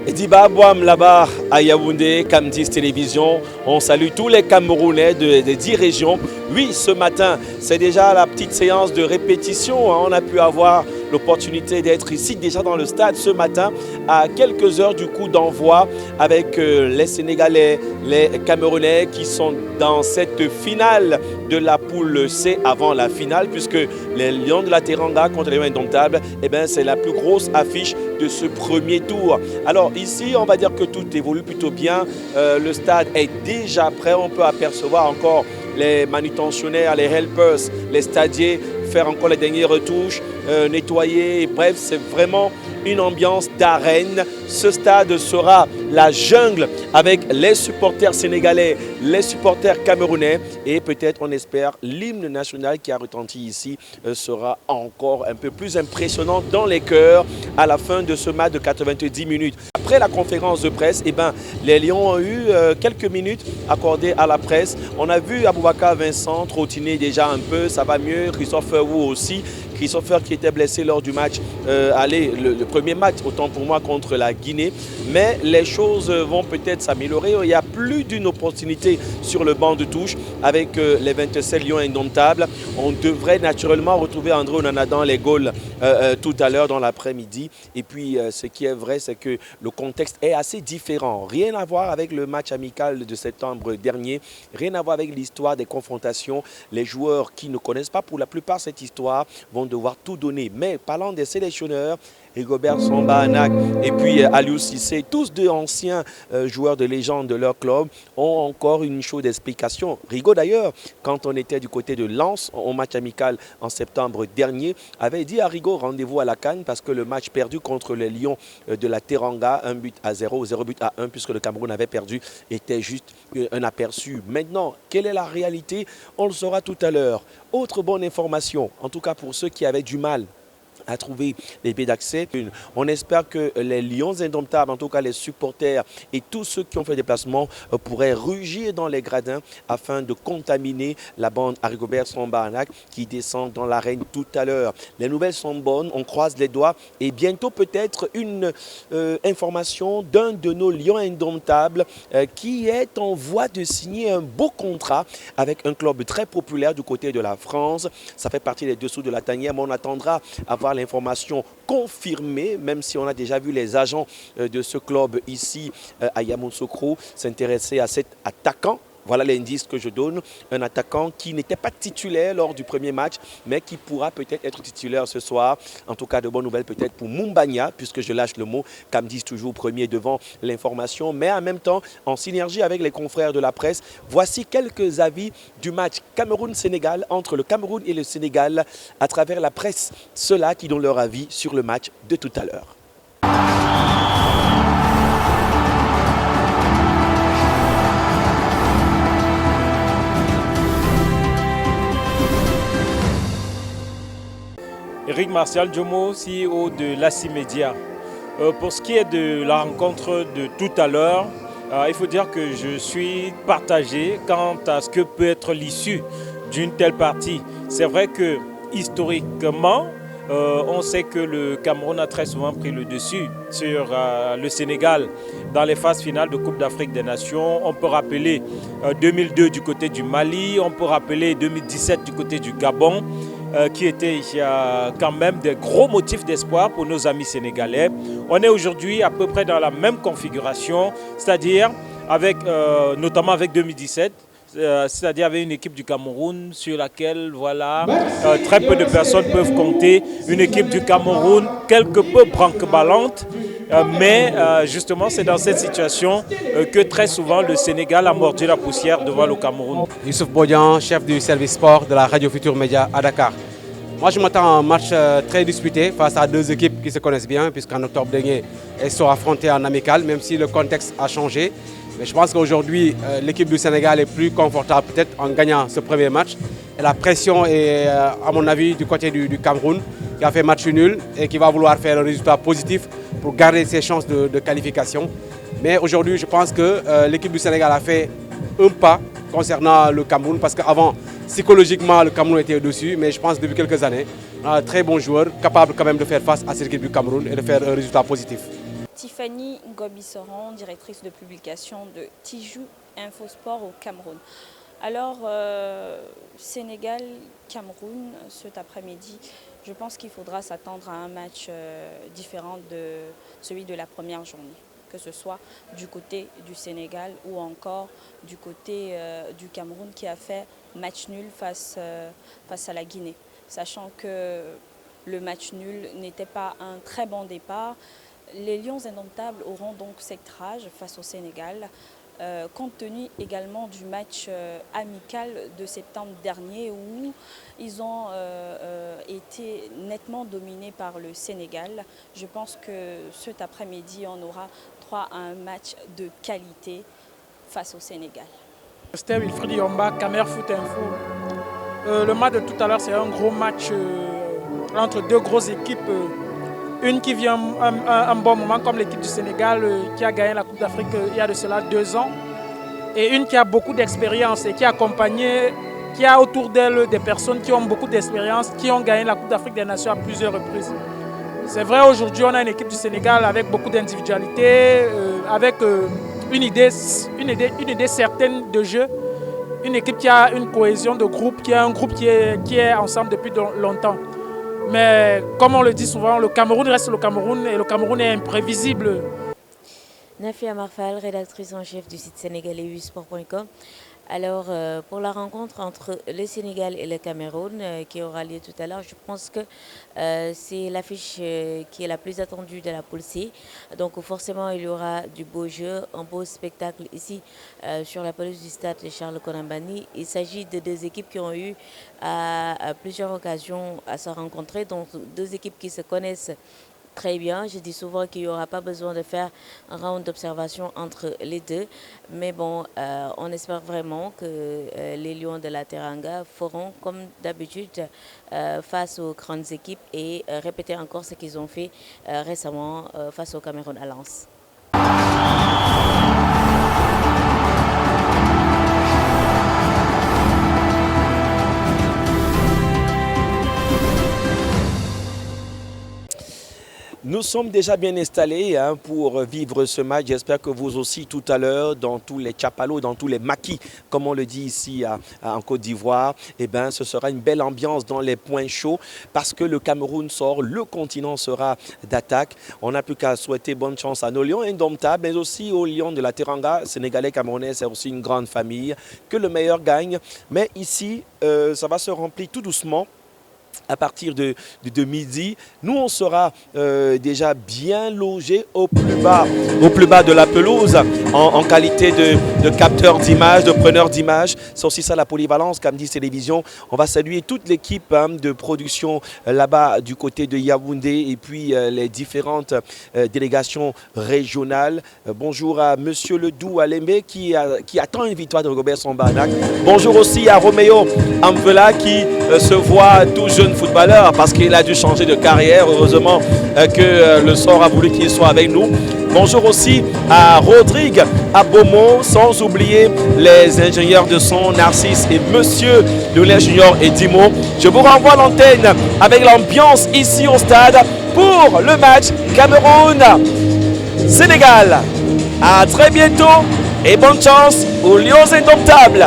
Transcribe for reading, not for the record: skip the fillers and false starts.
Ediba Boam là-bas à Yaoundé, Camdis Télévision. On salue tous les Camerounais des 10 régions. Oui, ce matin, c'est déjà la petite séance de répétition. On a pu avoir l'opportunité d'être ici déjà dans le stade ce matin à quelques heures du coup d'envoi avec les Sénégalais, les Camerounais qui sont dans cette finale de la poule C avant la finale, puisque les Lions de la Teranga contre les Lions Indomptables, eh ben, c'est la plus grosse affiche de ce premier tour. Alors ici, on va dire que tout évolue plutôt bien. Le stade est déjà prêt. On peut apercevoir encore les manutentionnaires, les helpers, les stadiers faire encore les dernières retouches, nettoyer. Bref, c'est vraiment une ambiance d'arène. Ce stade sera la jungle avec les supporters sénégalais, les supporters camerounais et peut-être, on espère, l'hymne national qui a retenti ici sera encore un peu plus impressionnant dans les cœurs à la fin de ce match de 90 minutes. Après la conférence de presse, eh ben, les Lions ont eu quelques minutes accordées à la presse. On a vu Aboubakar Vincent trottiner déjà un peu, ça va mieux. Christopher Wu aussi. Christopher qui était blessé lors du match, le premier match, autant pour moi, contre la Guinée. Mais les choses vont peut-être s'améliorer. Il y a plus d'une opportunité sur le banc de touche avec les 27 Lions indomptables. On devrait naturellement retrouver André Onana dans les goals tout à l'heure dans l'après-midi. Et puis, ce qui est vrai, c'est que le contexte est assez différent. Rien à voir avec le match amical de septembre dernier. Rien à voir avec l'histoire des confrontations. Les joueurs qui ne connaissent pas pour la plupart cette histoire vont devoir tout donner. Mais parlant des sélectionneurs, Rigobert Samba et puis Aliou Cissé, tous deux anciens joueurs de légende de leur club, ont encore une chaude explication. Rigo d'ailleurs, quand on était du côté de Lens au match amical en septembre dernier, avait dit à Rigo rendez-vous à la CAN parce que le match perdu contre les Lions de la Teranga, 1-0, 0-1 puisque le Cameroun avait perdu, était juste un aperçu. Maintenant, quelle est la réalité? On le saura tout à l'heure. Autre bonne information, en tout cas pour ceux qui avaient du mal à trouver les billets d'accès. On espère que les Lions indomptables, en tout cas les supporters et tous ceux qui ont fait des déplacements pourraient rugir dans les gradins afin de contaminer la bande à Rigobert Samba qui descend dans l'arène tout à l'heure. Les nouvelles sont bonnes, on croise les doigts et bientôt peut-être une information d'un de nos Lions indomptables qui est en voie de signer un beau contrat avec un club très populaire du côté de la France. Ça fait partie des dessous de la tanière, mais on attendra à voir l'information confirmée, même si on a déjà vu les agents de ce club ici à Yamoussoukro s'intéresser à cet attaquant. Voilà l'indice que je donne, un attaquant qui n'était pas titulaire lors du premier match, mais qui pourra peut-être être titulaire ce soir. En tout cas, de bonnes nouvelles peut-être pour Mumbagna, puisque je lâche le mot, Camdis toujours premier devant l'information, mais en même temps, en synergie avec les confrères de la presse, voici quelques avis du match Cameroun-Sénégal, entre le Cameroun et le Sénégal, à travers la presse, ceux-là qui donnent leur avis sur le match de tout à l'heure. Eric Martial Djomo, CEO de l'ACI Media. Pour ce qui est de la rencontre de tout à l'heure, il faut dire que je suis partagé quant à ce que peut être l'issue d'une telle partie. C'est vrai que historiquement, on sait que le Cameroun a très souvent pris le dessus sur le Sénégal dans les phases finales de Coupe d'Afrique des Nations. On peut rappeler 2002 du côté du Mali, on peut rappeler 2017 du côté du Gabon, qui étaient quand même des gros motifs d'espoir pour nos amis sénégalais. On est aujourd'hui à peu près dans la même configuration, c'est-à-dire avec, notamment avec 2017, c'est-à-dire avec une équipe du Cameroun sur laquelle voilà, très peu de personnes peuvent compter. Une équipe du Cameroun quelque peu branque-ballante, mais justement c'est dans cette situation que très souvent le Sénégal a mordu la poussière devant le Cameroun. Youssouf Bodian, chef du service sport de la Radio Futur Média à Dakar. Moi je m'attends à un match très disputé face à deux équipes qui se connaissent bien, puisqu'en octobre dernier elles sont affrontées en amical, même si le contexte a changé. Mais je pense qu'aujourd'hui, l'équipe du Sénégal est plus confortable peut-être en gagnant ce premier match. Et la pression est, à mon avis, du côté du Cameroun, qui a fait match nul et qui va vouloir faire un résultat positif pour garder ses chances de qualification. Mais aujourd'hui, je pense que l'équipe du Sénégal a fait un pas concernant le Cameroun, parce qu'avant, psychologiquement, le Cameroun était au-dessus, mais je pense depuis quelques années, un très bon joueur, capable quand même de faire face à cette équipe du Cameroun et de faire un résultat positif. Tiffany Ngobi-Soron, directrice de publication de Tiju Infosport au Cameroun. Alors, Sénégal-Cameroun, cet après-midi, je pense qu'il faudra s'attendre à un match différent de celui de la première journée, que ce soit du côté du Sénégal ou encore du côté du Cameroun qui a fait match nul face à la Guinée. Sachant que le match nul n'était pas un très bon départ, les Lions indomptables auront donc cette rage face au Sénégal. Compte tenu également du match amical de septembre dernier où ils ont été nettement dominés par le Sénégal. Je pense que cet après-midi, on aura droit à un match de qualité face au Sénégal. C'était Wilfried Yomba, Camer Foot Info. Le match de tout à l'heure, c'est un gros match entre deux grosses équipes. Une qui vient un bon moment comme l'équipe du Sénégal qui a gagné la Coupe d'Afrique il y a de cela 2 ans. Et une qui a beaucoup d'expérience et qui a accompagné, qui a autour d'elle des personnes qui ont beaucoup d'expérience, qui ont gagné la Coupe d'Afrique des Nations à plusieurs reprises. C'est vrai, aujourd'hui on a une équipe du Sénégal avec beaucoup d'individualité, avec une idée certaine de jeu. Une équipe qui a une cohésion de groupe, qui a un groupe qui est ensemble depuis longtemps. Mais comme on le dit souvent, le Cameroun reste le Cameroun et le Cameroun est imprévisible. Nafia Marfal, rédactrice en chef du site sénégalais usport.com. Alors, pour la rencontre entre le Sénégal et le Cameroun qui aura lieu tout à l'heure, je pense que c'est l'affiche qui est la plus attendue de la poule C. Donc, forcément, il y aura du beau jeu, un beau spectacle ici sur la pelouse du stade Charles Konan-Banny. Il s'agit de deux équipes qui ont eu à plusieurs occasions à se rencontrer, donc deux équipes qui se connaissent très bien. Je dis souvent qu'il n'y aura pas besoin de faire un round d'observation entre les deux. Mais bon, on espère vraiment que les Lions de la Teranga feront comme d'habitude face aux grandes équipes et répéter encore ce qu'ils ont fait récemment face au Cameroun à Lens. Nous sommes déjà bien installés pour vivre ce match. J'espère que vous aussi tout à l'heure, dans tous les chapalos, dans tous les maquis, comme on le dit ici en Côte d'Ivoire, eh ben, ce sera une belle ambiance dans les points chauds parce que le Cameroun sort, le continent sera d'attaque. On n'a plus qu'à souhaiter bonne chance à nos Lions indomptables, mais aussi aux Lions de la Teranga. Sénégalais, Camerounais, c'est aussi une grande famille. Que le meilleur gagne. Mais ici, ça va se remplir tout doucement. À partir de midi, nous on sera déjà bien logés au plus bas de la pelouse en qualité de capteur d'image, de preneur d'image. C'est aussi ça la polyvalence, Camdis Télévision. On va saluer toute l'équipe de production là-bas du côté de Yaoundé et puis les différentes délégations régionales. Bonjour à Monsieur Ledou Alembe qui attend une victoire de Robert Sambanac. Bonjour aussi à Roméo Amvela qui se voit tout jeune footballeur parce qu'il a dû changer de carrière. Heureusement que le sort a voulu qu'il soit avec nous. Bonjour aussi à Rodrigue Abomo, sans oublier les ingénieurs de son Narcisse et Monsieur Lulin Junior et Dimo. Je vous renvoie l'antenne avec l'ambiance ici au stade pour le match Cameroun-Sénégal. À très bientôt et bonne chance aux Lions indomptables.